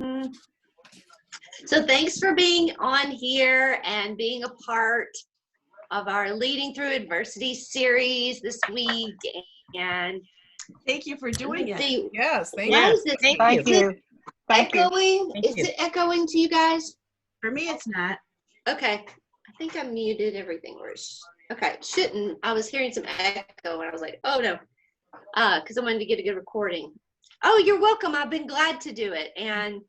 So thanks for being on here and being a part of our Leading Through Adversity series this week. And thank you for doing it. see, Yes, thank why you. is this? Thank you. Echoing? Thank Is you. it echoing to you guys? For me, it's not. Okay. I think I muted everything. Okay, shouldn't. I was hearing some echo and I was like, oh no. Because I wanted to get a good recording. Oh, you're welcome. I've been glad to do it. And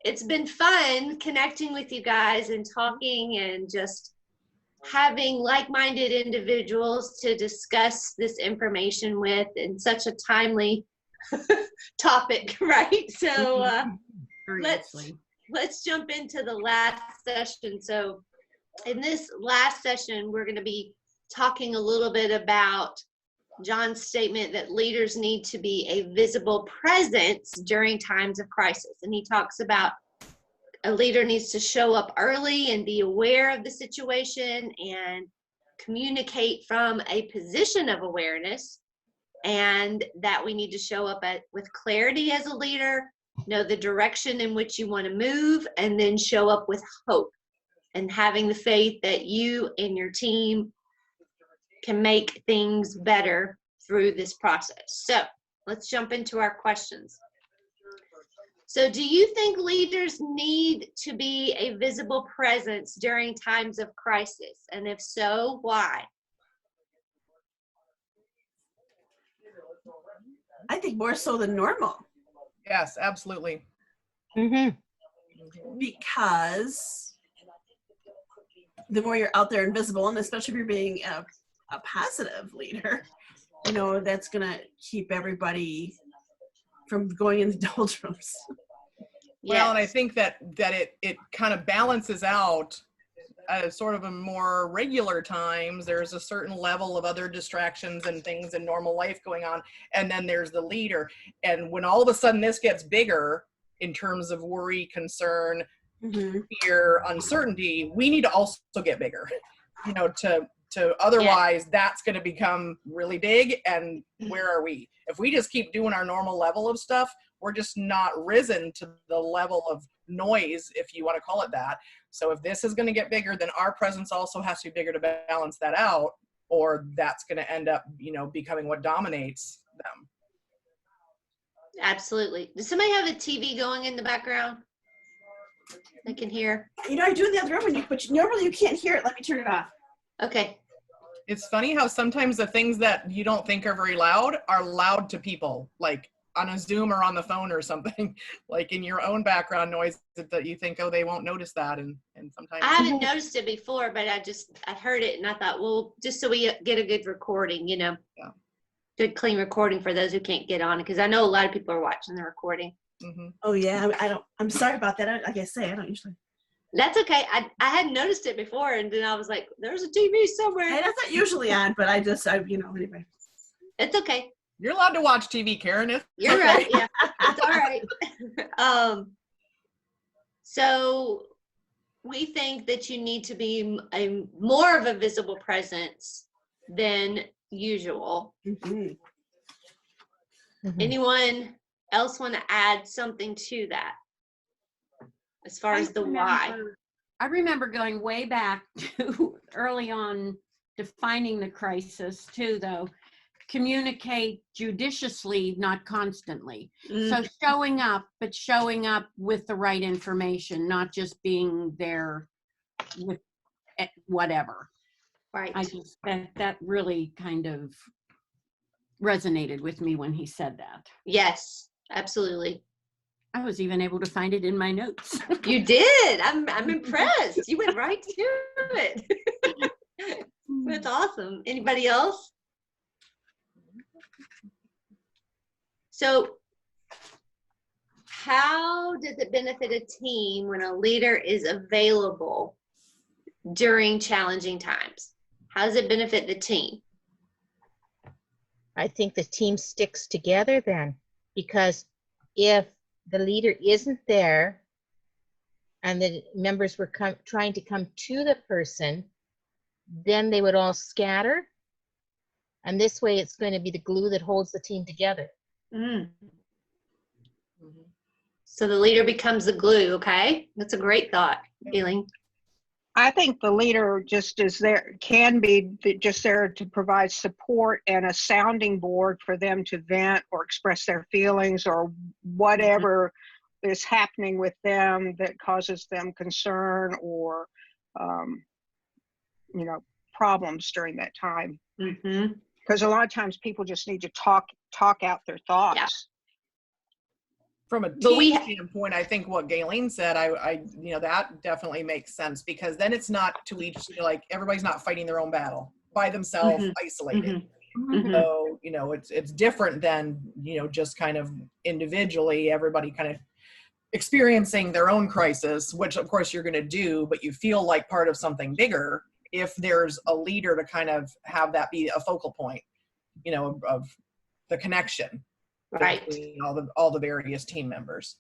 it's been fun connecting with you guys and talking and just having like-minded individuals to discuss this information with in such a timely topic, right? So let's jump into the last session. So in this last session, we're going to be talking a little bit about John's statement that leaders need to be a visible presence during times of crisis. And he talks about a leader needs to show up early and be aware of the situation and communicate from a position of awareness, and that we need to show up with clarity as a leader, know the direction in which you want to move, and then show up with hope and having the faith that you and your team can make things better through this process. So let's jump into our questions. So do you think leaders need to be a visible presence during times of crisis? And if so, why? I think more so than normal. Yes, absolutely. Because the more you're out there and visible, and especially if you're being a positive leader, you know, that's going to keep everybody from going into doldrums. Well, and I think that it kind of balances out sort of a more regular times. There's a certain level of other distractions and things in normal life going on. And then there's the leader. And when all of a sudden this gets bigger in terms of worry, concern, fear, uncertainty, we need to also get bigger, you know, to otherwise that's going to become really big. And where are we? If we just keep doing our normal level of stuff, we're just not risen to the level of noise, if you want to call it that. So if this is going to get bigger, then our presence also has to be bigger to balance that out, or that's going to end up, you know, becoming what dominates them. Absolutely. Does somebody have a TV going in the background? I can hear. You know, I do in the other room, but normally you can't hear it. Let me turn it off. Okay. It's funny how sometimes the things that you don't think are very loud are loud to people, like on a Zoom or on the phone or something, like in your own background noise that you think, oh, they won't notice that. And sometimes I haven't noticed it before, but I heard it and I thought, well, just so we get a good recording, you know, good clean recording for those who can't get on it. Cause I know a lot of people are watching the recording. Oh yeah. I'm sorry about that. Like I say, I don't usually. That's okay. I hadn't noticed it before. And then I was like, there's a TV somewhere. Hey, that's not usually on, but you know, anyway. It's okay. you're allowed to watch TV, Karen. You're right. Yeah, it's all right. So we think that you need to be more of a visible presence than usual. Anyone else want to add something to that as far as the why? I remember going way back to early on defining the crisis too, though. Communicate judiciously, not constantly. So showing up, but showing up with the right information, not just being there with whatever. Right. I just, that really kind of resonated with me when he said that. Yes, absolutely. I was even able to find it in my notes. You did. I'm impressed. You went right to it. That's awesome. Anybody else? So how does it benefit a team when a leader is available during challenging times? How does it benefit the team? I think the team sticks together then, because if the leader isn't there and the members were trying to come to the person, then they would all scatter. And this way it's going to be the glue that holds the team together. So the leader becomes the glue, okay? That's a great thought, Eileen. I think the leader just is there, can be just there to provide support and a sounding board for them to vent or express their feelings or whatever is happening with them that causes them concern or, problems during that time. Mm-hmm. Because a lot of times people just need to talk out their thoughts. Yeah. From a But we team standpoint, I think what Galen said, I that definitely makes sense, because then it's not to each, like, everybody's not fighting their own battle by themselves, isolated. Mhm. So, it's different than, just kind of individually, everybody kind of experiencing their own crisis, which of course you're going to do, but you feel like part of something bigger if there's a leader to kind of have that be a focal point, of the connection. Right. Between all the various team members.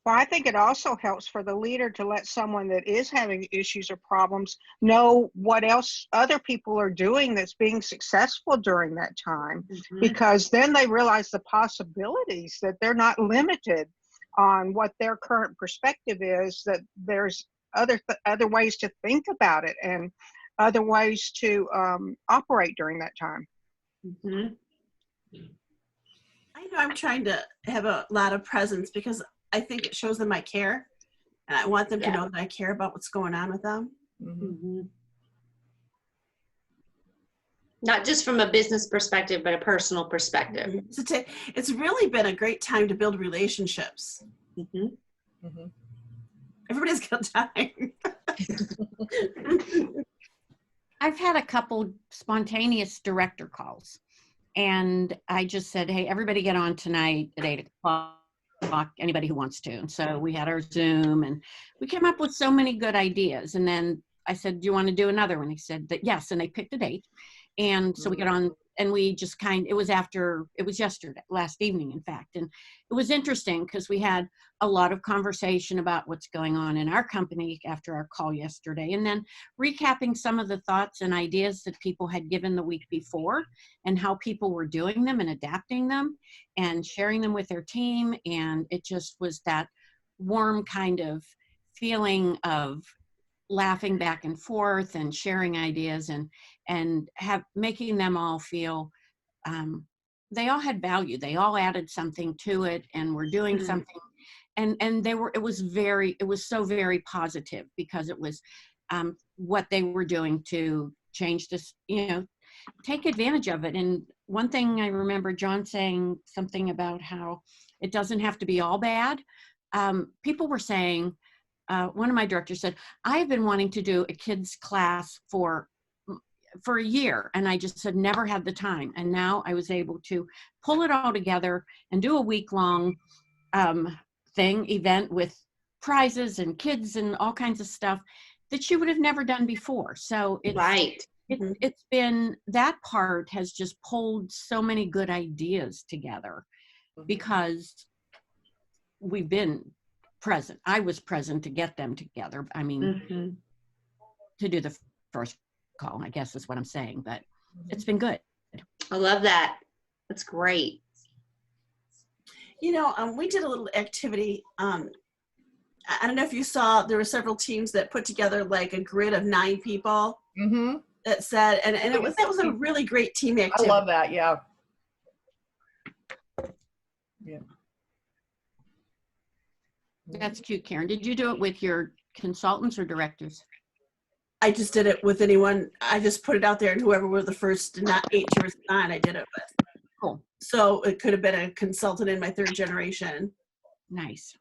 Well, I think it also helps for the leader to let someone that is having issues or problems know what else other people are doing that's being successful during that time, Mhm. because then they realize the possibilities, that they're not limited on what their current perspective is, that there's other ways to think about it and other ways to operate during that time. Mhm. I know I'm trying to have a lot of presence because I think it shows them I care. And I want them to Yeah. know that I care about what's going on with them. Mhm. Not just from a business perspective, but a personal perspective. It's really been a great time to build relationships. Mhm. Mhm. Everybody's got time. I've had a couple spontaneous director calls, and I just said, hey, everybody get on tonight at 8:00, anybody who wants to. And so we had our Zoom, and we came up with so many good ideas. And then I said, do you want to do another one? He said that yes, and they picked a date. And so we got on, and we just it was yesterday, last evening, in fact. And it was interesting because we had a lot of conversation about what's going on in our company after our call yesterday, and then recapping some of the thoughts and ideas that people had given the week before and how people were doing them and adapting them and sharing them with their team. And it just was that warm kind of feeling of laughing back and forth and sharing ideas and making them all feel they all had value. They all added something to it and were doing something. And it was so very positive because it was what they were doing to change this, take advantage of it. And one thing I remember John saying something about how it doesn't have to be all bad. People were saying, one of my directors said, I've been wanting to do a kids class for a year, and I just had never had the time. And now I was able to pull it all together and do a week-long event with prizes and kids and all kinds of stuff that she would have never done before. So it's been, that part has just pulled so many good ideas together because we've been present. I was present to get them together. I mean, to do the first call, I guess is what I'm saying, but it's been good. I love that. That's great. We did a little activity. I don't know if you saw, there were several teams that put together like a grid of 9 people that said, and that was a really great team activity. I love that. Yeah. Yeah. That's cute, Karen. Did you do it with your consultants or directors? I just did it with anyone. I just put it out there, and whoever were the first, not 8 to respond, I did it with. Cool. So it could have been a consultant in my 3rd generation. Nice.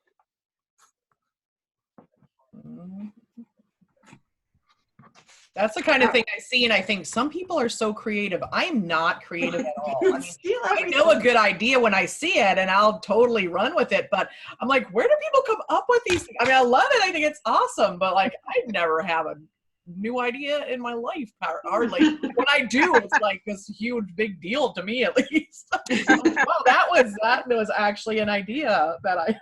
That's the kind of thing I see, and I think some people are so creative. I'm not creative at all. I mean, I know a good idea when I see it, and I'll totally run with it. But I'm like, where do people come up with these things? I mean, I love it. I think it's awesome. But like, I never have a new idea in my life, hardly. When I do, it's like this huge big deal to me, at least. Well, that was actually an idea that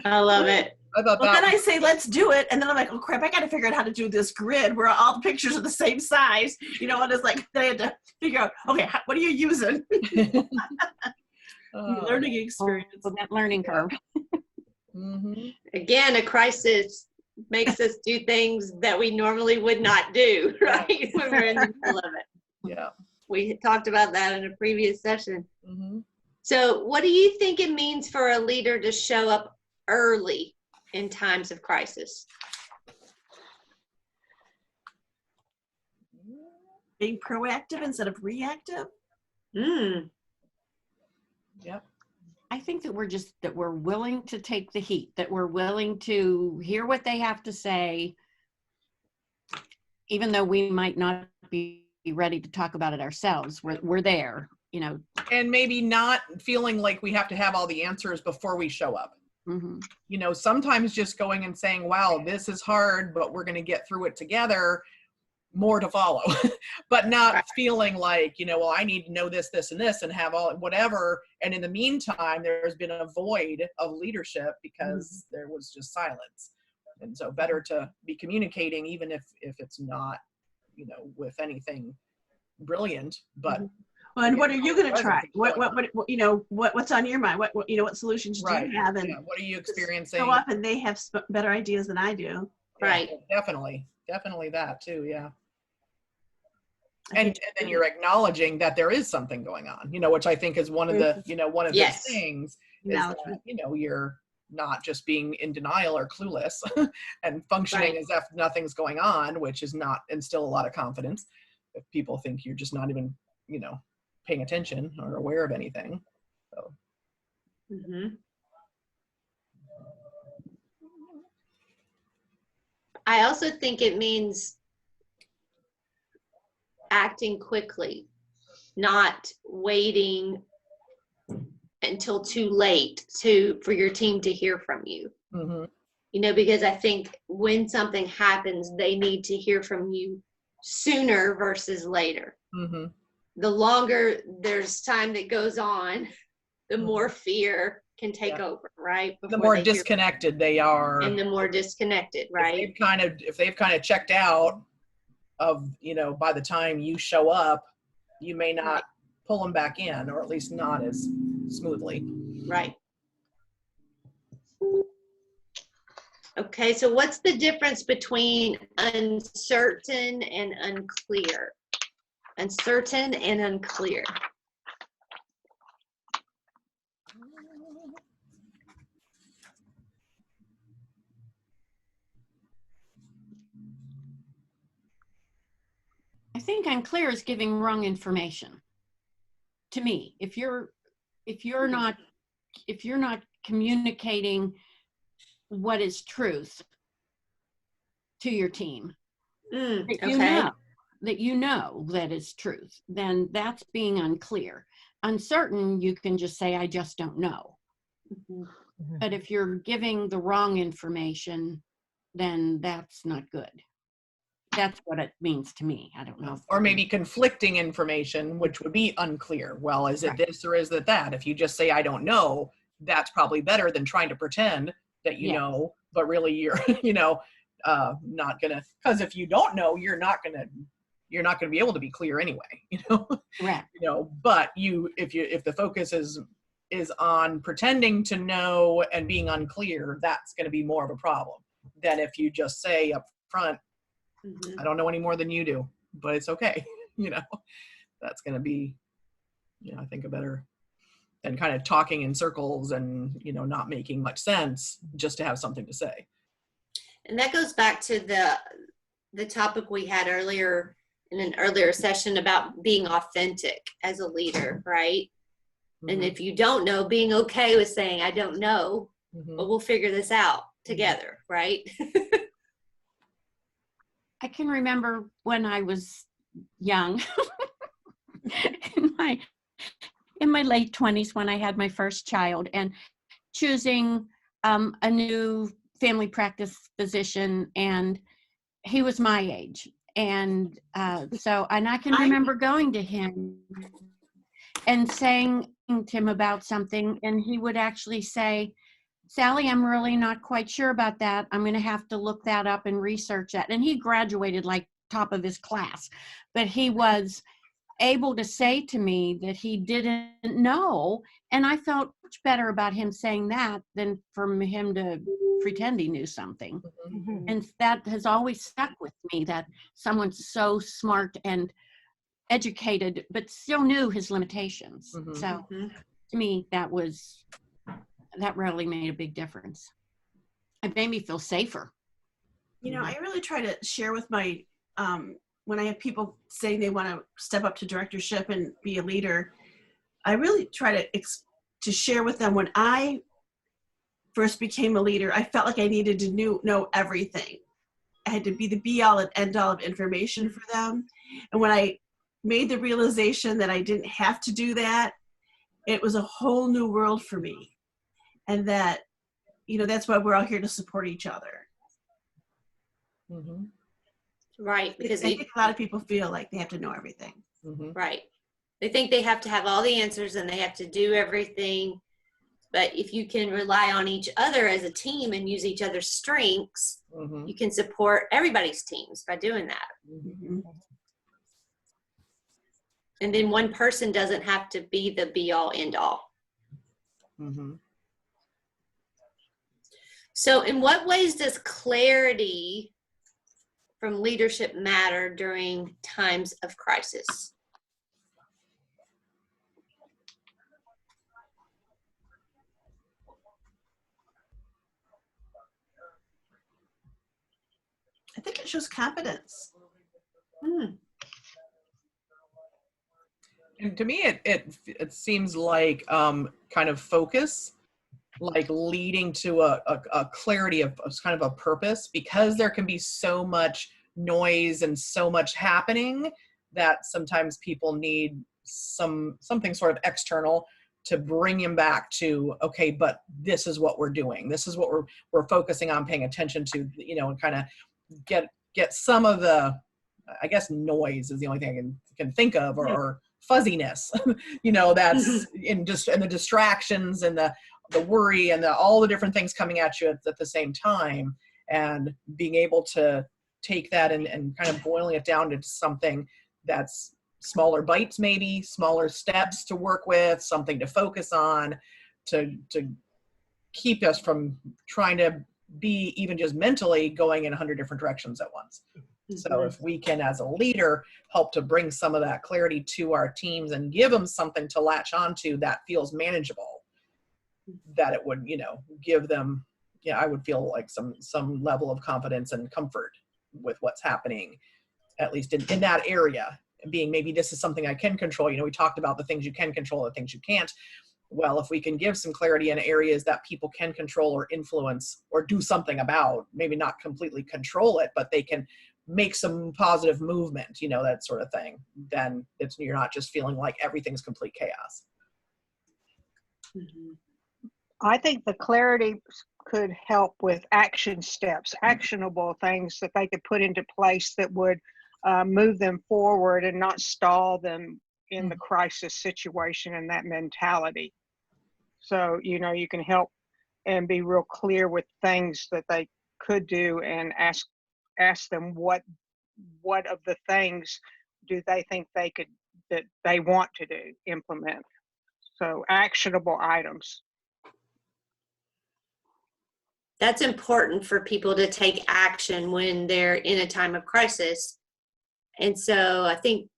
I love it. I thought Well, that then I say, let's do it. And then I'm like, oh crap, I got to figure out how to do this grid where all the pictures are the same size. And it's like, I had to figure out, okay, what are you using? Learning experience. That learning curve. Mhm. Again, a crisis makes us do things that we normally would not do, right? When we're in the middle of it. Yeah. We talked about that in a previous session. Mhm. So what do you think it means for a leader to show up early in times of crisis? Being proactive instead of reactive. Mm, Yep. I think that we're willing to take the heat, that we're willing to hear what they have to say, even though we might not be ready to talk about it ourselves. We're there, you know. And maybe not feeling like we have to have all the answers before we show up. Mhm. You know, sometimes just going and saying, wow, this is hard, but we're going to get through it together, more to follow. But not Right. feeling like, you know, well, I need to know this, this, and this, and have all whatever. And in the meantime, there's been a void of leadership because there was just silence. And so better to be communicating, even if it's not, you know, with anything brilliant, but Well, and Yeah, what are you going to present try? to What you know, what's on your mind? What you know, what solutions do right. you have? And Yeah, what are you experiencing? so often they have better ideas than I do. Yeah, Right. definitely that too. Yeah. I And think- then you're acknowledging that there is something going on, you know, which I think is one of the, you know, one of Yes. those things is that, Acknowledgement. you know, you're not just being in denial or clueless and functioning Right. as if nothing's going on, which is not instill a lot of confidence if people think you're just not even, you know, paying attention or aware of anything. So mhm. I also think it means acting quickly, not waiting until too late for your team to hear from you. mhm. You know, because I think when something happens, they need to hear from you sooner versus later. Mhm. The longer there's time that goes on, the more fear can take Yeah. over, right? The Before more they hear- disconnected they are, and the more disconnected, right? if they've kind of checked out of, you know, by the time you show up, you may not Right. pull them back in, or at least not as smoothly. Right. Okay, so what's the difference between uncertain and unclear? Uncertain and unclear. I think unclear is giving wrong information. To me, if you're not communicating what is truth to your team, that Okay. you know that is truth, then that's being unclear. Uncertain, you can just say, I just don't know. Mhm. But if you're giving the wrong information, then that's not good. That's what it means to me. I don't know. Or maybe conflicting information, which would be unclear. Well, is it Right. this or is it that? If you just say, I don't know, that's probably better than trying to pretend that you Yeah. know, but really you're, you know, not gonna, because if you don't know, you're not gonna be able to be clear anyway, you know? Correct. You know, but if the focus is on pretending to know and being unclear, that's going to be more of a problem than if you just say up front, Mhm. I don't know any more than you do, but it's okay. You know, that's going to be, you know, I think a better than kind of talking in circles and, you know, not making much sense just to have something to say. And that goes back to the topic we had earlier in an earlier session about being authentic as a leader, right? And Mhm. if you don't know, being okay with saying, I don't know, Mhm. but we'll figure this out together, right? I can remember when I was young, in my late 20s, when I had my first child, and choosing a new family practice physician, and he was my age. And so I can remember going to him and saying to him about something, and he would actually say, Sally, I'm really not quite sure about that. I'm going to have to look that up and research that. And he graduated like top of his class, but he was able to say to me that he didn't know. And I felt much better about him saying that than from him to pretend he knew something. Mhm. And that has always stuck with me, that someone's so smart and educated, but still knew his limitations. Mhm. So Mhm. to me, that really made a big difference. It made me feel safer. You know, I really try to share with my, when I have people saying they want to step up to directorship and be a leader, I really try to share with them when I first became a leader, I felt like I needed to know everything. I had to be the be all and end all of information for them. And when I made the realization that I didn't have to do that, it was a whole new world for me. And that, you know, that's why we're all here to support each other. Mhm. Right, I because think a lot of people feel like they have to know everything. Mhm. right. They think they have to have all the answers and they have to do everything. But if you can rely on each other as a team and use each other's strengths, Mhm. you can support everybody's teams by doing that. Mhm. And then one person doesn't have to be the be all end all. Mhm. So, in what ways does clarity from leadership matter during times of crisis? I think it shows confidence. And to me, it seems like kind of focus, like leading to a clarity of kind of a purpose, because there can be so much noise and so much happening that sometimes people need something sort of external to bring him back to, okay, but this is what we're doing. This is what we're focusing on, paying attention to, you know, and kind of get some of the, I guess noise is the only thing I can think of, or fuzziness, you know, that's in the distractions and the worry and all the different things coming at you at the same time, and being able to take that and kind of boiling it down to something that's smaller bites, maybe smaller steps to work with, something to focus on, to keep us from trying to be even just mentally going in 100 different directions at once. So if we can, as a leader, help to bring some of that clarity to our teams and give them something to latch onto that feels manageable, that it would, you know, give them, yeah, I would feel like some level of confidence and comfort with what's happening, at least in that area. Being, maybe this is something I can control. You know, we talked about the things you can control, the things you can't. Well, if we can give some clarity in areas that people can control or influence or do something about, maybe not completely control it, but they can make some positive movement, you know, that sort of thing, then you're not just feeling like everything's complete chaos. I think the clarity could help with action steps, actionable things that they could put into place that would move them forward and not stall them in the crisis situation and that mentality. So, you know, you can help and be real clear with things that they could do, and ask them what of the things do they think that they want to do, implement. So actionable items. That's important for people to take action when they're in a time of crisis. And so I think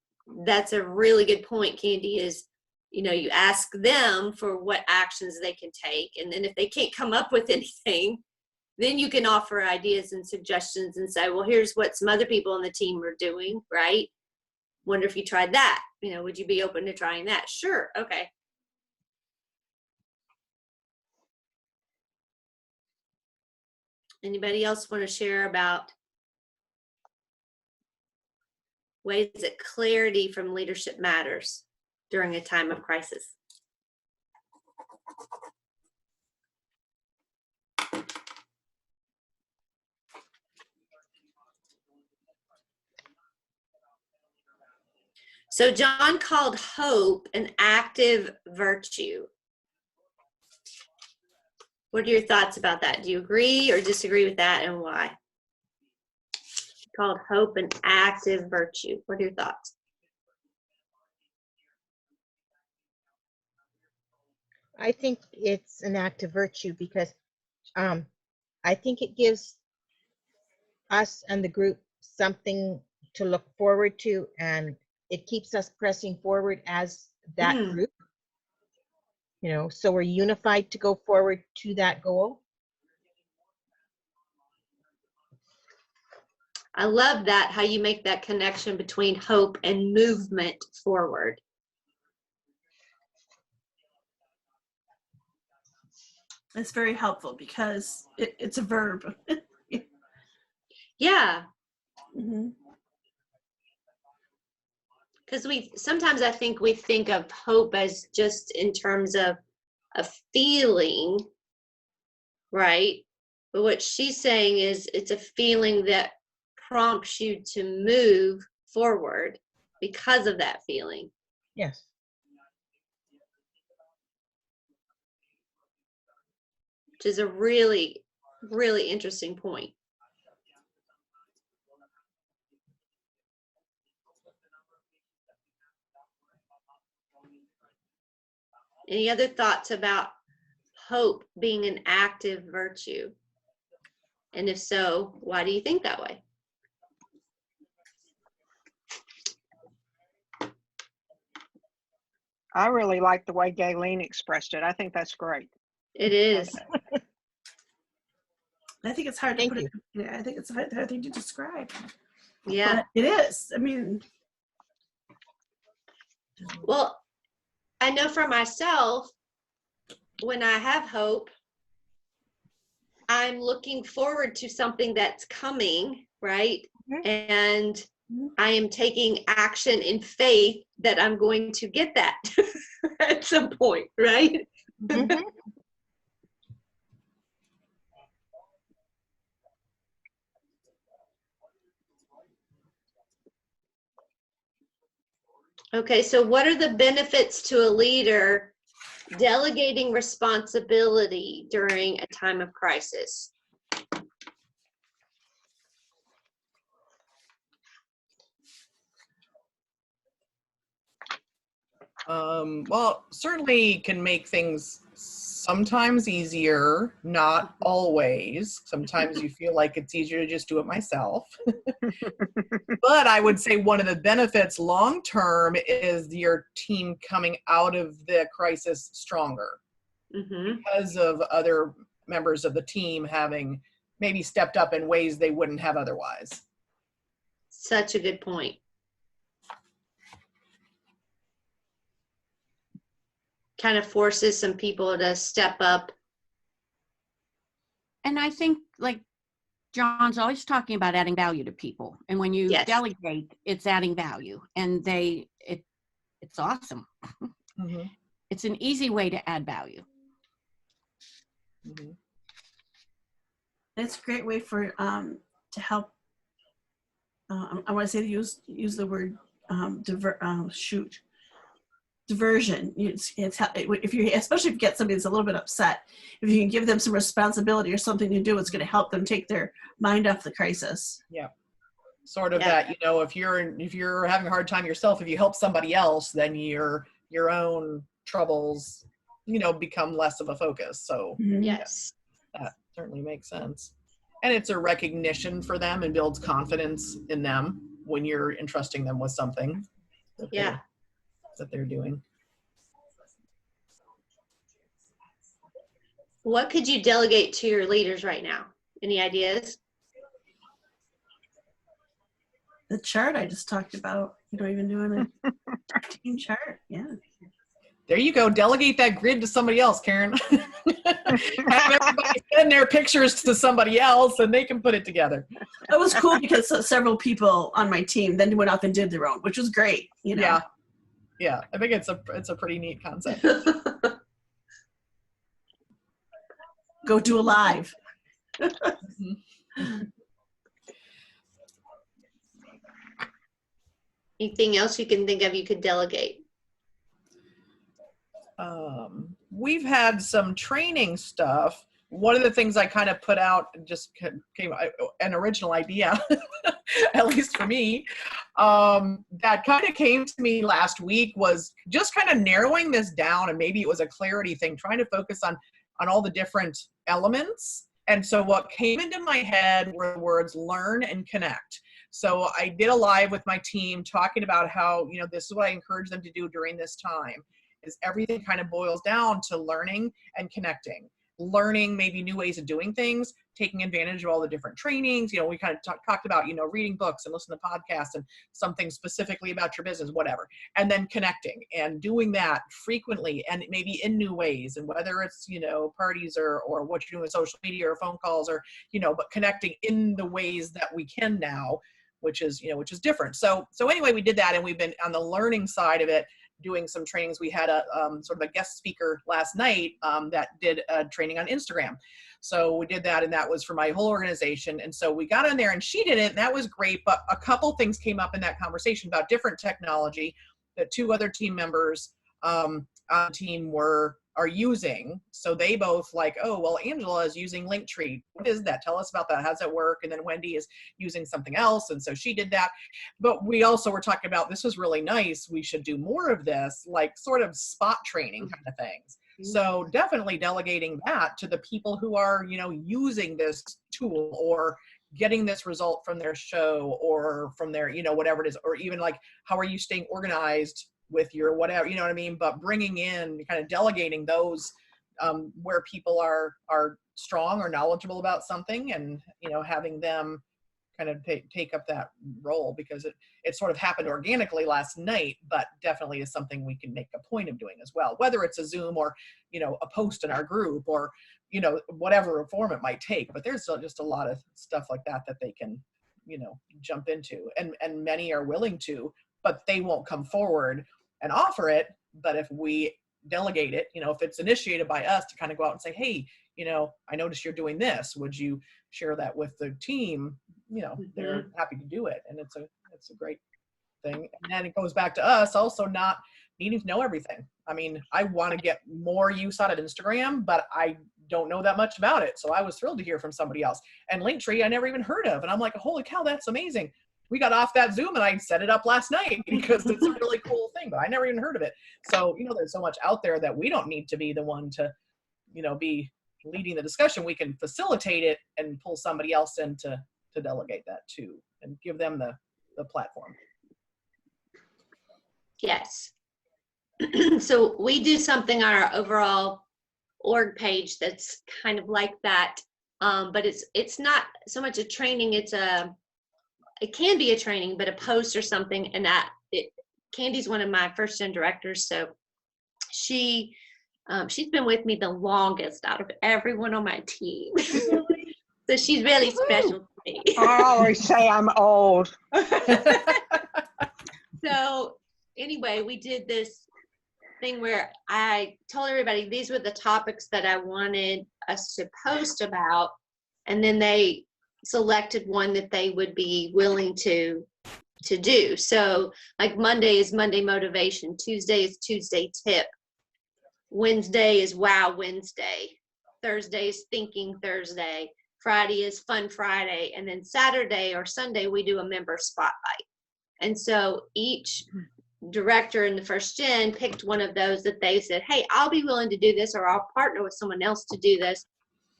that's a really good point, Candy, is, you know, you ask them for what actions they can take. And then if they can't come up with anything, then you can offer ideas and suggestions and say, well, here's what some other people on the team are doing, right? Wonder if you tried that. You know, would you be open to trying that? Sure. Okay. Anybody else want to share about ways that clarity from leadership matters during a time of crisis? So John called hope an active virtue. What are your thoughts about that? Do you agree or disagree with that, and why? He called hope an active virtue. What are your thoughts? I think it's an act of virtue because I think it gives us and the group something to look forward to, and it keeps us pressing forward as that Mm. group. So we're unified to go forward to that goal. I love that, how you make that connection between hope and movement forward. It's very helpful because it's a verb. Yeah, Mhm. because sometimes I think we think of hope as just in terms of a feeling, right? But what she's saying is it's a feeling that prompts you to move forward because of that feeling. Yes. Which is a really, really interesting point. Any other thoughts about hope being an active virtue? And if so, why do you think that way? I really like the way Gayleen expressed it. I think that's great. It is. I think it's hard Thank to put you. it. Yeah, I think it's a hard thing to describe. Yeah. But it is. I mean, Well, I know for myself, when I have hope, I'm looking forward to something that's coming, right? Mhm. And Mhm. I am taking action in faith that I'm going to get that at some point, right? Mhm. Okay, so what are the benefits to a leader delegating responsibility during a time of crisis? Well, certainly can make things sometimes easier, not always. Sometimes you feel like it's easier to just do it myself. But I would say one of the benefits long term is your team coming out of the crisis stronger Mm-hmm. because of other members of the team having maybe stepped up in ways they wouldn't have otherwise. Such a good point. Kind of forces some people to step up. And I think, like John's always talking about adding value to people. And when you Yes. delegate, it's adding value. And it's awesome. Mhm, It's an easy way to add value. mhm. it's a great way for to help. I want to say use the word diversion. If you, especially if you get somebody that's a little bit upset, if you can give them some responsibility or something to do, it's going to help them take their mind off the crisis. Sort of Yeah. that, if you're having a hard time yourself, if you help somebody else, then your own troubles, become less of a focus. So Mhm. Yes. that certainly makes sense. And it's a recognition for them and builds confidence in them when you're entrusting them with something that Yeah. they're doing. What could you delegate to your leaders right now? Any ideas? The chart I just talked about, even doing a team chart. Yeah. There you go. Delegate that grid to somebody else, Karen. Have everybody send their pictures to somebody else and they can put it together. It was cool because several people on my team then went off and did their own, which was great. Yeah. I think it's a pretty neat concept. Go do a live. Anything else you can think of you could delegate? We've had some training stuff. One of the things I kind of put out just came an original idea at least for me, that kind of came to me last week was just kind of narrowing this down, and maybe it was a clarity thing, trying to focus on all the different elements. And so what came into my head were the words learn and connect. So I did a live with my team talking about how, this is what I encourage them to do during this time, is everything kind of boils down to learning and connecting. Learning maybe new ways of doing things, taking advantage of all the different trainings. We kind of talked about, reading books and listening to podcasts and something specifically about your business, whatever. And then connecting and doing that frequently and maybe in new ways. And whether it's, parties or what you're doing with social media or phone calls or, but connecting in the ways that we can now, which is different. So anyway, we did that, and we've been on the learning side of it, doing some trainings. We had a sort of a guest speaker last night that did a training on Instagram. So we did that, and that was for my whole organization. And so we got on there and she did it, and that was great. But a couple things came up in that conversation about different technology that two other team members on the team are using. So they both like, oh, well, Angela is using Linktree. What is that? Tell us about that. How does that work? And then Wendy is using something else. And so she did that. But we also were talking about, this was really nice. We should do more of this, like sort of spot training kind of things. So definitely delegating that to the people who are, using this tool or getting this result from their show or from their, whatever it is, or even like, how are you staying organized with your whatever, you know what I mean? But bringing in, kind of delegating those where people are strong or knowledgeable about something, and having them kind of take up that role, because it sort of happened organically last night, but definitely is something we can make a point of doing as well, whether it's a Zoom or a post in our group or whatever form it might take. But there's just a lot of stuff like that they can jump into, and many are willing to, but they won't come forward and offer it. But if we delegate it, if it's initiated by us to kind of go out and say, hey, I noticed you're doing this, would you share that with the team? They're happy to do it. And it's a great thing. And then it goes back to us also not needing to know everything. I mean, I want to get more use out of Instagram, but I don't know that much about it. So I was thrilled to hear from somebody else. And Linktree, I never even heard of. And I'm like, holy cow, that's amazing. We got off that Zoom and I set it up last night because it's a really cool thing, but I never even heard of it. So, there's so much out there that we don't need to be the one to, be leading the discussion. We can facilitate it and pull somebody else in to delegate that too, and give them the platform. Yes. So we do something on our overall org page that's kind of like that. But it's not so much a training, it can be a training, but a post or something. And Candy's one of my first gen directors. So she's been with me the longest out of everyone on my team. So she's really special to me. I always say I'm old. So anyway, we did this thing where I told everybody these were the topics that I wanted us to post about. And then they selected one that they would be willing to do. So like Monday is Monday motivation, Tuesday is Tuesday tip, Wednesday is Wow Wednesday, Thursday is Thinking Thursday, Friday is Fun Friday, and then Saturday or Sunday we do a member spotlight. And so each director in the first gen picked one of those that they said, hey, I'll be willing to do this, or I'll partner with someone else to do this.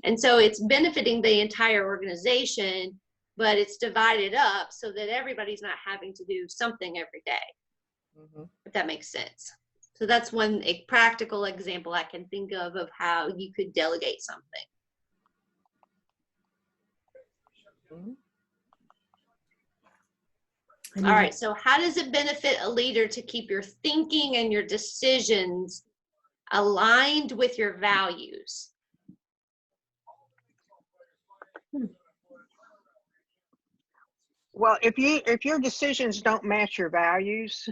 And so it's benefiting the entire organization, but it's divided up so that everybody's not having to do something every day. If that makes sense. So that's a practical example I can think of how you could delegate something. All right, so how does it benefit a leader to keep your thinking and your decisions aligned with your values? Well, if your decisions don't match your values,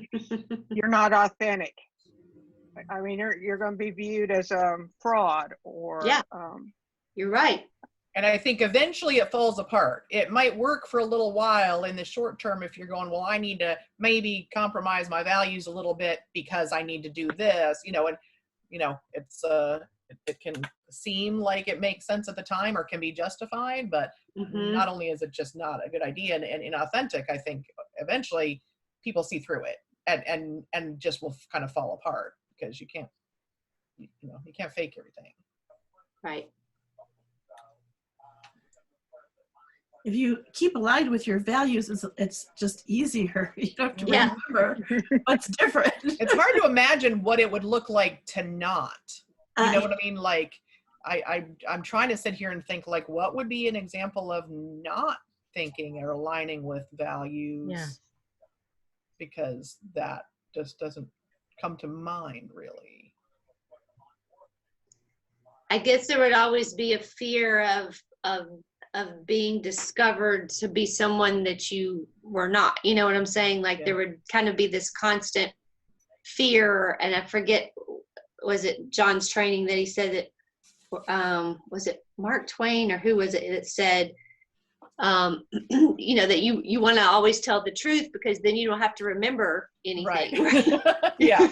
you're not authentic. I mean, you're going to be viewed as a fraud or. Yeah, you're right. And I think eventually it falls apart. It might work for a little while in the short term if you're going, well, I need to maybe compromise my values a little bit because I need to do this, and it's it can seem like it makes sense at the time or can be justified, but Mhm. not only is it just not a good idea and inauthentic, I think eventually people see through it and just will kind of fall apart because you can't fake everything. Right. If you keep aligned with your values, it's just easier. You don't have to Yeah. remember what's different. It's hard to imagine what it would look like to not. You know Uh, what I mean? Like, I'm trying to sit here and think, like, what would be an example of not thinking or aligning with values? Yeah. Because that just doesn't come to mind, really. I guess there would always be a fear of being discovered to be someone that you were not. You know what I'm saying? Like there would kind of be this constant fear. And I forget, was it John's training that he said that, was it Mark Twain or who was it that said, you know, that you want to always tell the truth because then you don't have to remember anything. Right. Yeah.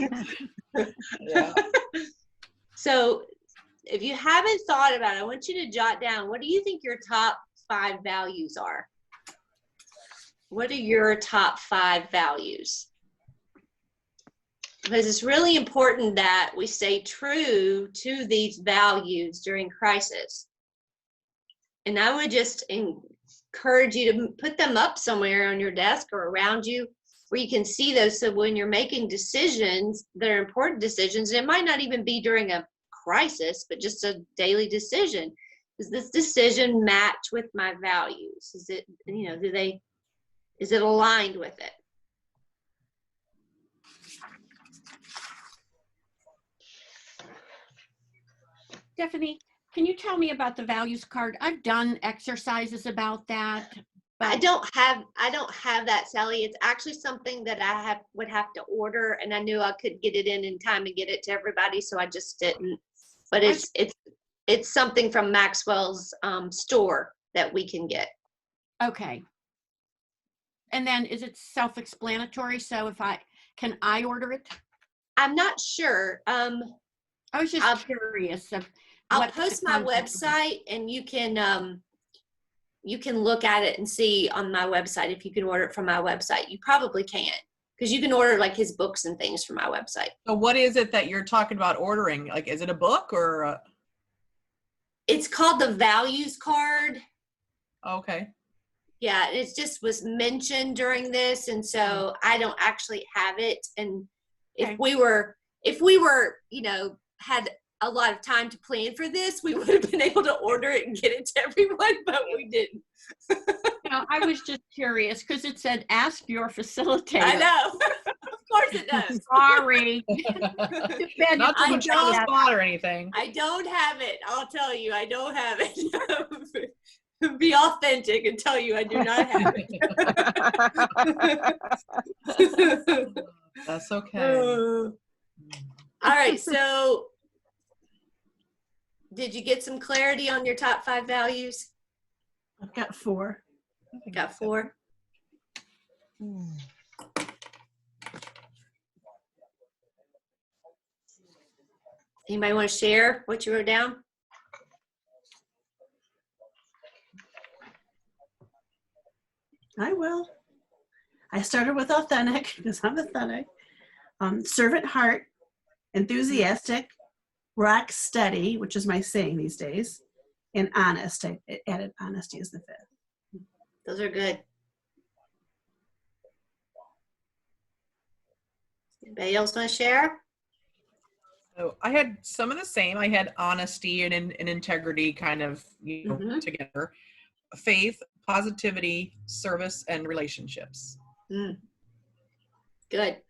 Yeah. So if you haven't thought about it, I want you to jot down, what do you think your top 5 values are? What are your top 5 values? Because it's really important that we stay true to these values during crisis. And I would just encourage you to put them up somewhere on your desk or around you where you can see those. So when you're making decisions that are important decisions, it might not even be during a crisis, but just a daily decision. Does this decision match with my values? Is it, you know, is it aligned with it? Stephanie, can you tell me about the values card? I've done exercises about that. I don't have that, Sally. It's actually something that I would have to order, and I knew I could get it in time and get it to everybody, so I just didn't. But it's something from Maxwell's store that we can get. Okay. And then is it self-explanatory? So can I order it? I'm not sure. I was just curious of I'll what post the my concept was. website, and you can look at it and see on my website if you can order it from my website. You probably can, because you can order like his books and things from my website. So what is it that you're talking about ordering? Like, is it a book or? It's called the Values Card. Okay. Yeah, it just was mentioned during this, and so I don't actually have it. And if we were, you know, had a lot of time to plan for this, we would have been able to order it and get it to everyone, but we didn't. No, I was just curious because it said ask your facilitator. I know. Of course it does. Sorry. Not to put you on the spot or anything. I don't have it. I'll tell you, I don't have it. Be authentic and tell you I do not have it. That's okay. All right, so did you get some clarity on your top 5 values? I've got 4. Got 4? Anybody want to share what you wrote down? I will. I started with authentic because I'm authentic. Servant heart, enthusiastic, rock steady, which is my saying these days, and honest. I added honesty as the 5th. Those are good. Anybody else want to share? So I had some of the same. I had honesty and integrity kind of, you know, Mhm. together. Faith, positivity, service, and relationships. Good.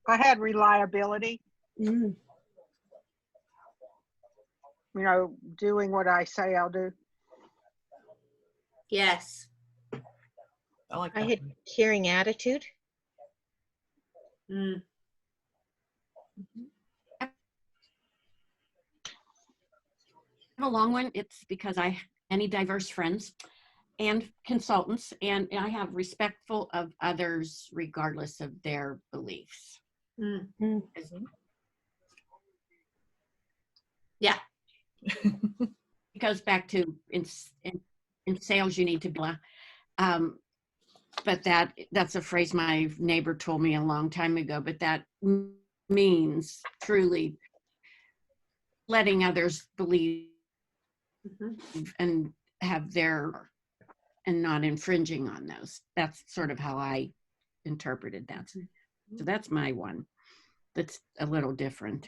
I had reliability, Mm. you know, doing what I say I'll do. Yes. I like I that. had caring attitude. Mm. I have a long one. It's because I have many diverse friends and consultants, and I have respectful of others regardless of their beliefs. Mm. Mhm. Yeah. It goes back to in sales, you need to be, but that's a phrase my neighbor told me a long time ago, but that means truly letting others believe and have their, and not infringing on those. That's sort of how I interpreted that. So that's my one. That's a little different.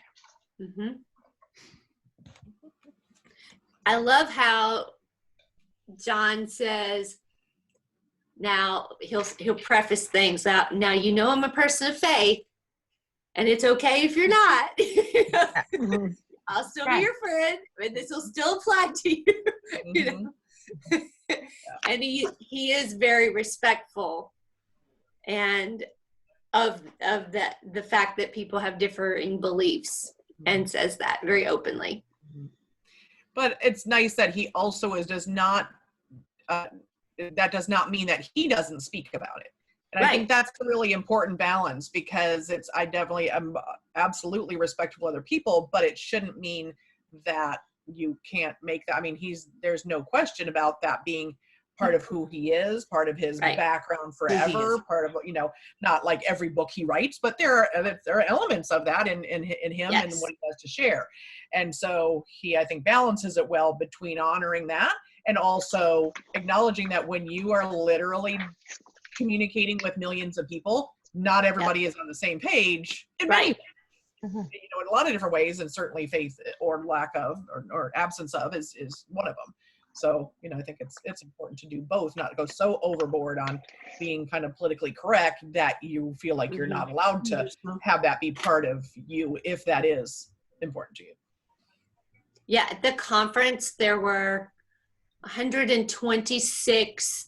I love how John says, now he'll preface things out. Now, you know, I'm a person of faith, and it's okay if you're not. I'll still be your friend, and this will still apply to you. You know? And he is very respectful, and of the fact that people have differing beliefs, and says that very openly. But it's nice that he also does not that does not mean that he doesn't speak about it. And I think that's a really important balance, because I definitely am absolutely respectful of other people, but it shouldn't mean that you can't make that. I mean, there's no question about that being part of who he is, part of his background forever, part of, you know, not like every book he writes, but there are elements of that in him and what he has to share. And so he, I think, balances it well between honoring that and also acknowledging that when you are literally communicating with millions of people, not everybody is on the same page in many ways. You know, in a lot of different ways, and certainly faith or lack of or absence of is one of them. So, you know, I think it's important to do both, not go so overboard on being kind of politically correct that you feel like you're not allowed to have that be part of you if that is important to you. Yeah, at the conference, there were 126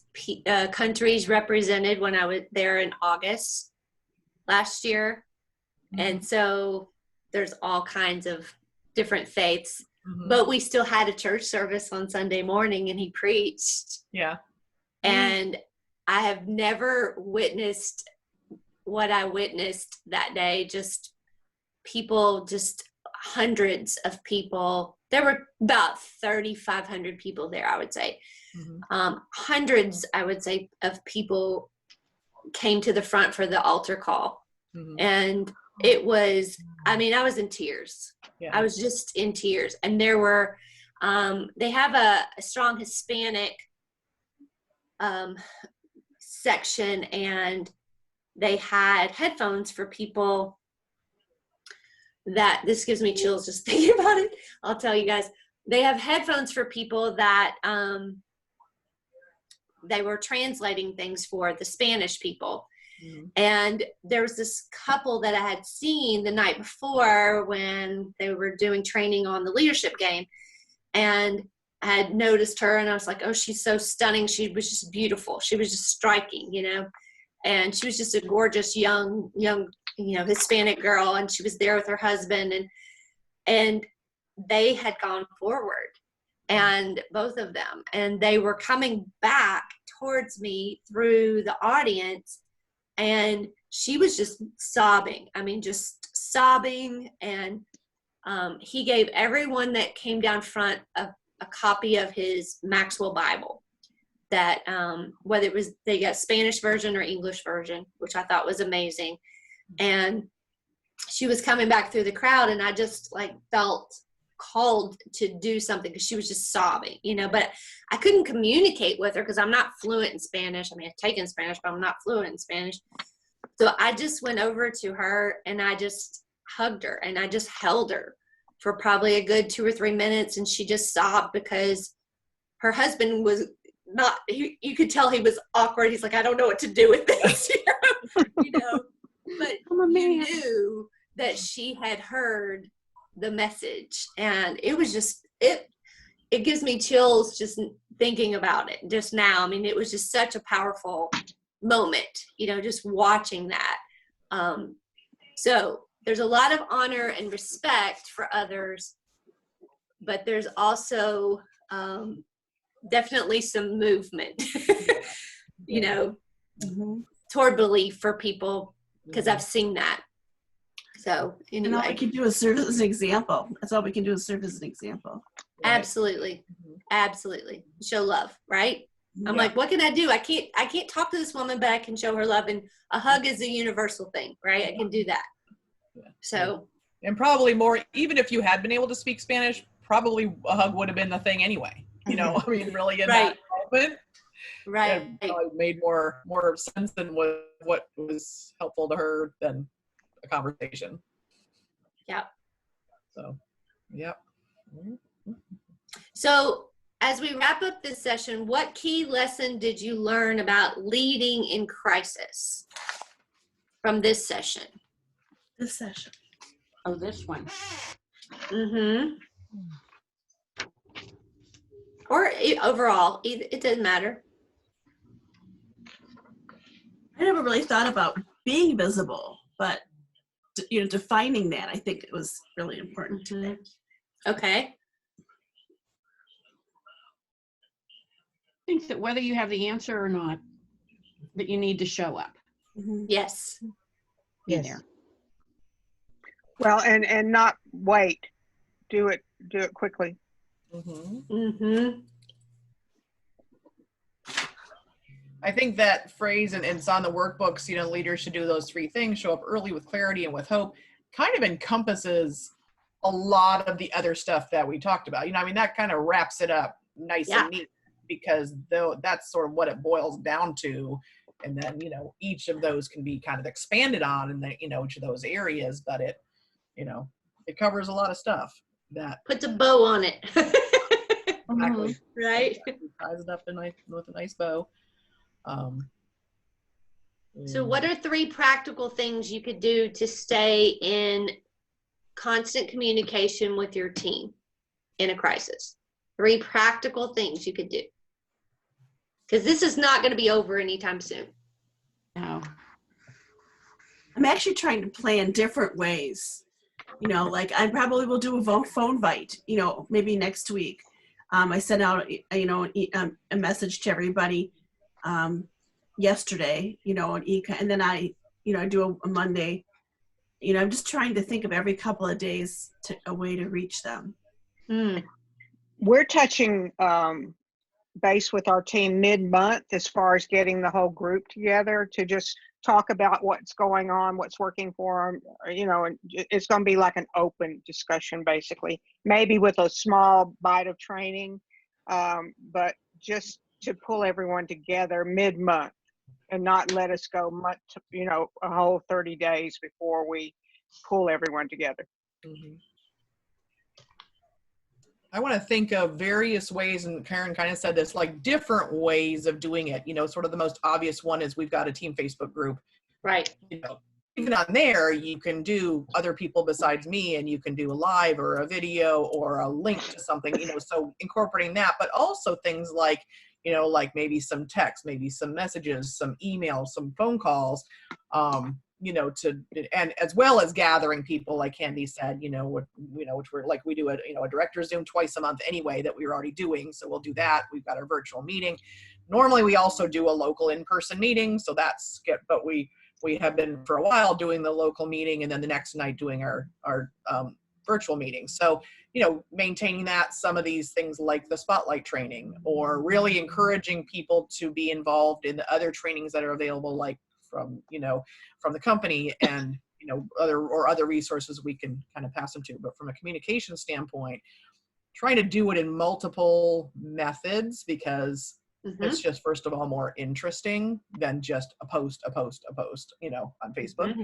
countries represented when I was there in August last year. And so there's all kinds of different faiths, but we still had a church service on Sunday morning, and he preached. Yeah. And I have never witnessed what I witnessed that day. Just people, just hundreds of people. There were about 3,500 people there, I would say. Hundreds, I would say, of people came to the front for the altar call. And it was, I mean, I was in tears. I was just in tears. And there were, they have a strong Hispanic section, and they had headphones for people that, this gives me chills just thinking about it. I'll tell you guys, they have headphones for people that they were translating things for the Spanish people. And there was this couple that I had seen the night before when they were doing training on the leadership game, and I had noticed her, and I was like, oh, she's so stunning. She was just beautiful. She was just striking, you know, and she was just a gorgeous young, you know, Hispanic girl. And she was there with her husband, and they had gone forward, and both of them, and they were coming back towards me through the audience. And she was just sobbing. I mean, just sobbing. And he gave everyone that came down front a copy of his Maxwell Bible, that whether it was, they got Spanish version or English version, which I thought was amazing. And she was coming back through the crowd, and I just like felt called to do something, because she was just sobbing, you know, but I couldn't communicate with her because I'm not fluent in Spanish. I mean, I've taken Spanish, but I'm not fluent in Spanish. So I just went over to her, and I just hugged her, and I just held her for probably a good 2 or 3 minutes. And she just sobbed because her husband was not, you could tell he was awkward. He's like, I don't know what to do with this, you know, but you knew that she had heard the message. And it was just, it gives me chills just thinking about it just now. I mean, it was just such a powerful moment, you know, just watching that. So there's a lot of honor and respect for others, but there's also definitely some movement, you know, toward belief for people, because I've seen that. So And all we anyway, can do is serve as an example. That's all we can do is serve as an example. absolutely, absolutely show love, right? I'm Yeah. like, what can I do? I can't talk to this woman, but I can show her love, and a hug is a universal thing, right? I can do that. Yeah. So And probably more, even if you had been able to speak Spanish, probably a hug would have been the thing anyway. You know, I mean, really in Right. that moment, right. it probably made more sense than what was helpful to her than a conversation. Yep. So, yep. So as we wrap up this session, what key lesson did you learn about leading in crisis from this session? This session. Oh, this one. Mm-hmm. Or overall, it doesn't matter. I never really thought about being visible, but defining that, I think it was really important today. Okay. I think that whether you have the answer or not, that you need to show up. Yes. Be Yes. there. Well, and not wait. Do it quickly. Mm-hmm. Mm-hmm. I think that phrase, and it's on the workbooks, you know, leaders should do those 3 things: show up early with clarity and with hope, kind of encompasses a lot of the other stuff that we talked about. You know, I mean, that kind of wraps it up nice Yeah. and neat, because though that's sort of what it boils down to. And then, you know, each of those can be kind of expanded on in the, you know, each of those areas, but it, you know, it covers a lot of stuff that Puts a bow on it. exactly Right. ties it up with a nice bow. So what are 3 practical things you could do to stay in constant communication with your team in a crisis? 3 practical things you could do. Because this is not going to be over anytime soon. No. I'm actually trying to plan different ways. You know, like I probably will do a phone bite, you know, maybe next week. I sent out, you know, a message to everybody yesterday, you know, and then I do a Monday. You know, I'm just trying to think of every couple of days a way to reach them. We're touching base with our team mid-month as far as getting the whole group together to just talk about what's going on, what's working for them. You know, and it's going to be like an open discussion, basically, maybe with a small bite of training, but just to pull everyone together mid-month and not let us go much, you know, a whole 30 days before we pull everyone together. Mhm. I want to think of various ways, and Karen kind of said this, like different ways of doing it. You know, sort of the most obvious one is we've got a team Facebook group. Right. You know, even on there, you can do other people besides me, and you can do a live or a video or a link to something, you know, so incorporating that, but also things like, you know, like maybe some text, maybe some messages, some emails, some phone calls, you know, and as well as gathering people, like Candy said, you know, which we're like, we do a director Zoom twice a month anyway, that we were already doing. So we'll do that. We've got our virtual meeting. Normally we also do a local in-person meeting. So that's good. But we have been for a while doing the local meeting and then the next night doing our virtual meeting. So, you know, maintaining that, some of these things like the spotlight training, or really encouraging people to be involved in the other trainings that are available, like from the company, and, you know, other resources we can kind of pass them to. But from a communication standpoint, trying to do it in multiple methods, because it's just, first of all, more interesting than just a post, you know, on Facebook.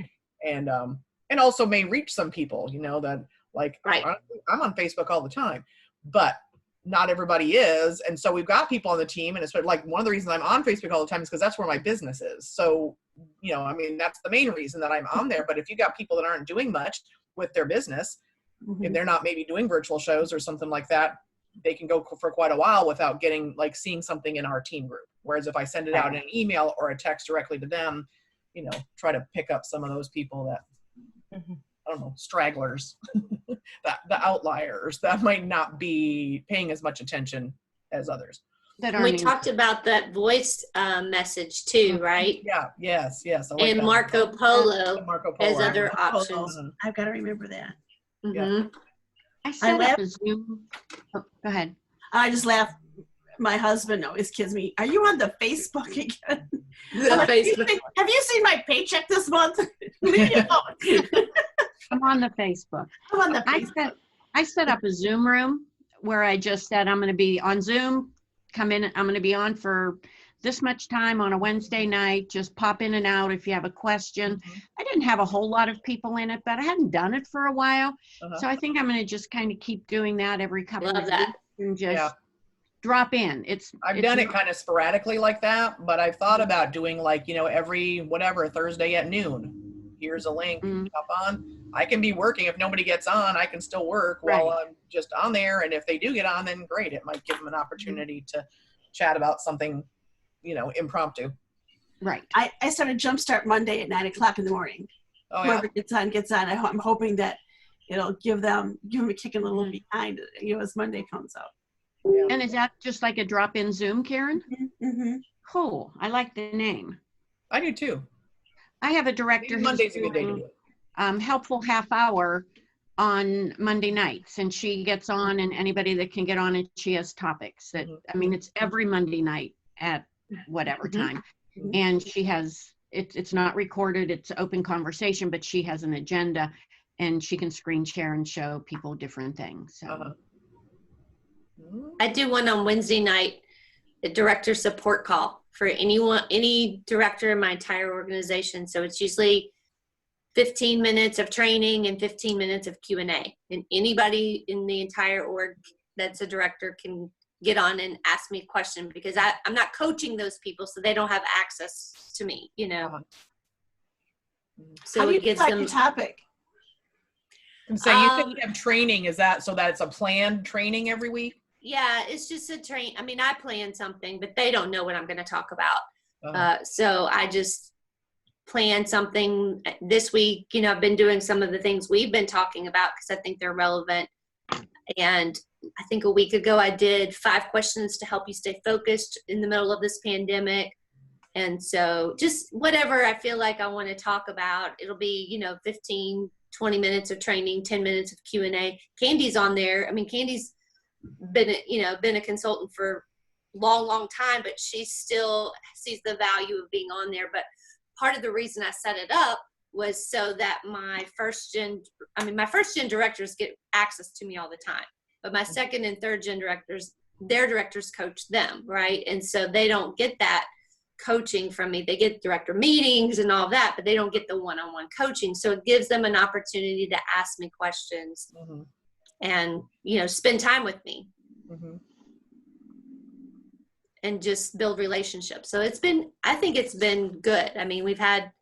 And also may reach some people, you know, that like, Right. I'm on Facebook all the time, but not everybody is. And so we've got people on the team, and it's like one of the reasons I'm on Facebook all the time is because that's where my business is. So, you know, I mean, that's the main reason that I'm on there. But if you got people that aren't doing much with their business, and they're not maybe doing virtual shows or something like that, they can go for quite a while without seeing something in our team group. Whereas if I send it out in an email or a text directly to them, you know, try to pick up some of those people that, I don't know, stragglers, the outliers that might not be paying as much attention as others. that And we aren't talked about that voice message too, right? Yeah, yes, yes. I like And that. Marco Polo Marco as Polo. other Marco Polo. options. Mhm. I've got to remember that. Yeah. Mhm. I set laugh- up a Zoom. Oh, go ahead. I just laugh. My husband always kids me. Are you on the Facebook again? The I'm like, Facebook. Have you seen my paycheck this month? Leave me alone. I'm on the Facebook. I'm on the I Facebook. set up a Zoom room where I just said I'm going to be on Zoom. Come in. I'm going to be on for this much time on a Wednesday night. Just pop in and out if you have a question. Mhm. I didn't have a whole lot of people in it, but I hadn't done it for a while. Uh-huh. So I think I'm going to just kind of keep doing that every couple Love of that. weeks and just Yeah. drop in. I've done it kind of sporadically like that, but I've thought about doing like, every whatever Thursday at noon. Here's a link. Mm. Hop on. I can be working. If nobody gets on, I can still work while Right. I'm just on there. And if they do get on, then great. It might give them an opportunity to chat about something, impromptu. right. I started Jumpstart Monday at 9:00 in the morning. Oh yeah. Whoever gets on. I'm hoping that it'll give them a kick in the little behind, as Monday comes out. And is that just like a drop-in Zoom, Karen? Mm-hmm. Cool. I like the name. I do too. I have a director who's Monday's a good day to do doing it. helpful half hour on Monday nights, and she gets on, and anybody that can get on, and she has topics that, I mean, it's every Monday night at whatever time. Mhm. And she has, it's not recorded, it's open conversation, but she has an agenda, and she can screen share and show people different things. So Uh-huh. Mm. I do one on Wednesday night, a director support call for any director in my entire organization. So it's usually 15 minutes of training and 15 minutes of Q&A. And anybody in the entire org that's a director can get on and ask me a question, because I'm not coaching those people, so they don't have access to me, Uh-huh. So How do you it gives decide them. your topic? And so you said Um, you have training. Is that so that it's a planned training every week? Yeah, it's just a train. I mean, I plan something, but they don't know what I'm going to talk about. Uh-huh. So I just plan something this week. I've been doing some of the things we've been talking about because I think they're relevant. And I think a week ago I did 5 questions to help you stay focused in the middle of this pandemic. And so just whatever I feel like I want to talk about, it'll be, 15, 20 minutes of training, 10 minutes of Q&A. Candy's on there. I mean, Candy's been a consultant for long time, but she still sees the value of being on there. But part of the reason I set it up was so that my first gen directors get access to me all the time, but my second and third gen directors, their directors coach them, right? And so they don't get that coaching from me. They get director meetings and all that, but they don't get the one-on-one coaching. So it gives them an opportunity to ask me questions Mhm. and spend time with me Mhm. and just build relationships. So I think it's been good. I mean, we've had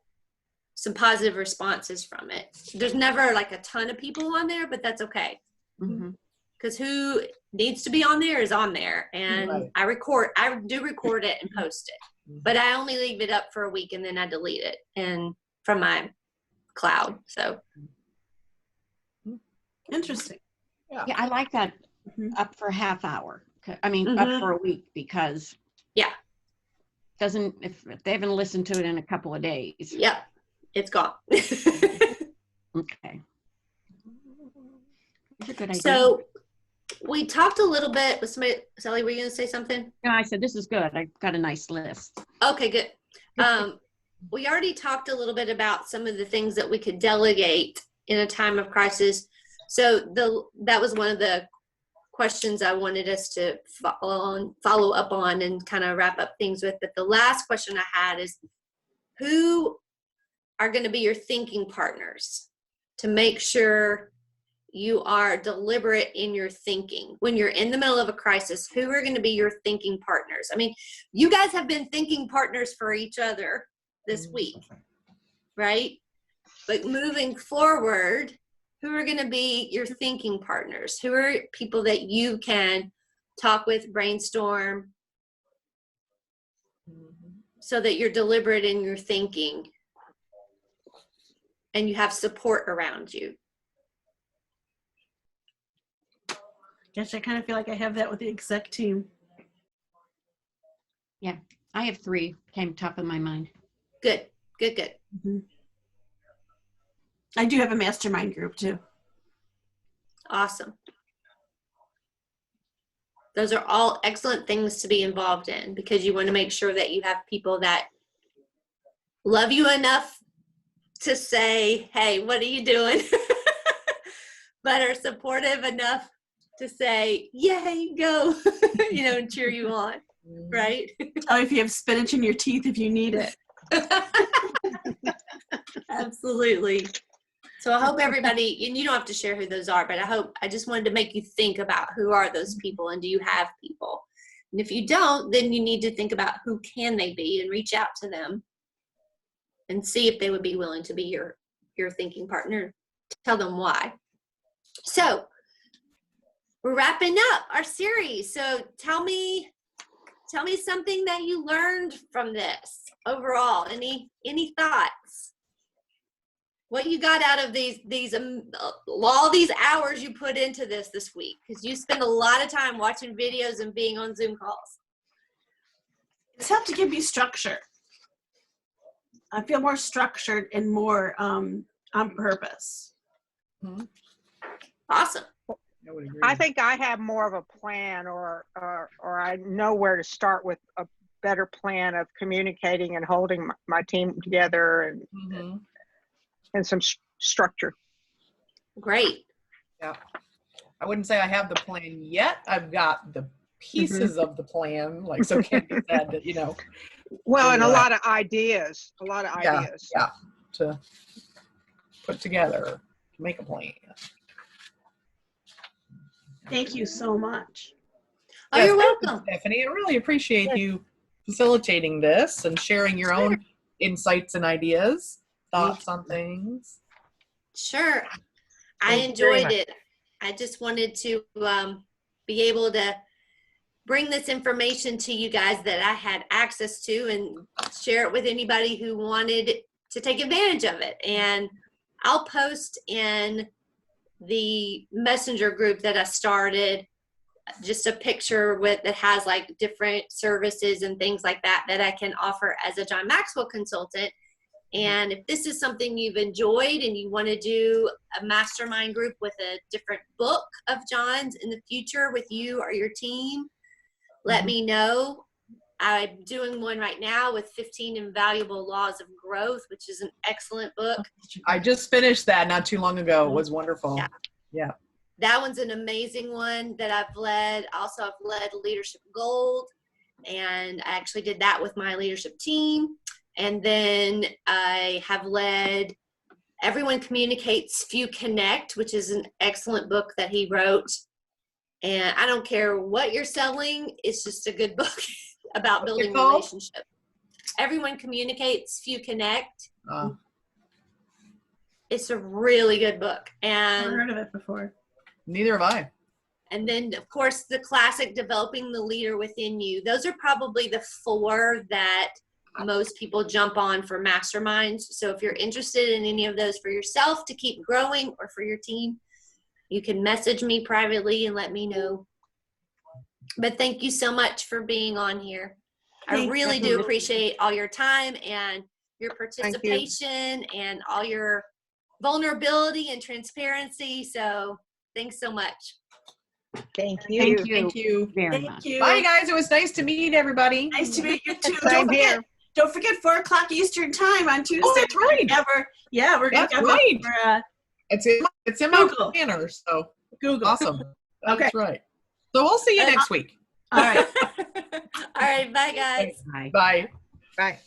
some positive responses from it. There's never like a ton of people on there, but that's okay, mhm. because who needs to be on there is on there. And Right. I do record it and post it, but I only leave it up for a week and then I delete it and from my cloud. So Interesting. Yeah, I like that Mhm. up for a half hour. Up Mhm. for a week, because Yeah. if they haven't listened to it in a couple of days. yep, it's gone. Okay. It's a good idea. So we talked a little bit with somebody. Sally, were you going to say something? No, I said, this is good. I got a nice list. Okay, good. We already talked a little bit about some of the things that we could delegate in a time of crisis. So that was one of the questions I wanted us to follow up on and kind of wrap up things with. But the last question I had is, who are going to be your thinking partners to make sure you are deliberate in your thinking when you're in the middle of a crisis? Who are going to be your thinking partners? I mean, you guys have been thinking partners for each other this week, right? But moving forward, who are going to be your thinking partners? Who are people that you can talk with, brainstorm, so that you're deliberate in your thinking and you have support around you? Gosh, I kind of feel like I have that with the exec team. I have 3 came top of my mind. Good, good, good. I do have a mastermind group too. Awesome. Those are all excellent things to be involved in because you want to make sure that you have people that love you enough to say, hey, what are you doing? But are supportive enough to say, yay, go, and cheer you on, right? Oh, if you have spinach in your teeth, if you need it. Absolutely. So I hope everybody, and you don't have to share who those are, but I just wanted to make you think about who are those people and do you have people? And if you don't, then you need to think about who can they be and reach out to them and see if they would be willing to be your thinking partner. Tell them why. So we're wrapping up our series. So tell me something that you learned from this overall. Any thoughts? What you got out of all these hours you put into this week? Because you spend a lot of time watching videos and being on Zoom calls. It's helped to give me structure. I feel more structured and more on purpose. Awesome. I would agree. I think I have more of a plan or I know where to start with a better plan of communicating and holding my team together and some structure. Great. Yeah. I wouldn't say I have the plan yet. I've got the pieces of the plan, like so Candy said, that, Well, and a Yeah. lot of ideas, Yeah, to put together, to make a plan. Thank you so much. Oh, Yes, you're thank you, welcome. Stephanie. I really appreciate you facilitating this and sharing your own insights and ideas, thoughts on things. Sure. I Thank you very enjoyed much. it. I just wanted to be able to bring this information to you guys that I had access to and share it with anybody who wanted to take advantage of it. And I'll post in the messenger group that I started just a picture that has like different services and things like that I can offer as a John Maxwell consultant. And if this is something you've enjoyed and you want to do a mastermind group with a different book of John's in the future with you or your team, let me know. I'm doing one right now with 15 Invaluable Laws of Growth, which is an excellent book. I just finished that not too long ago. It was wonderful. Yeah. That one's an amazing one that I've led. Also, I've led Leadership Gold, and I actually did that with my leadership team. And then I have led Everyone Communicates, Few Connect, which is an excellent book that he wrote. And I don't care what you're selling, it's just a good book about building relationships. Everyone Communicates, Few Connect. It's a really good book. I've And heard of it before. Neither have I. And then, of course, the classic Developing the Leader Within You. Those are probably the 4 that most people jump on for masterminds. So if you're interested in any of those for yourself to keep growing or for your team, you can message me privately and let me know. But thank you so much for being on here. I really do appreciate all your time and your participation and all your vulnerability and transparency. So thanks so much. Thank you. Thank you. Thank you. Very Thank much. you. Bye, guys. It was nice to meet everybody. Nice to meet you too. Same here. Don't forget 4:00 Eastern time on Tuesday. Oh, that's right. We're gonna That's have right. for, It's in my Google. planner, so Google. awesome. Okay. That's right. So we'll see you next week. All right. All right. Bye, guys. Bye. Bye. Bye.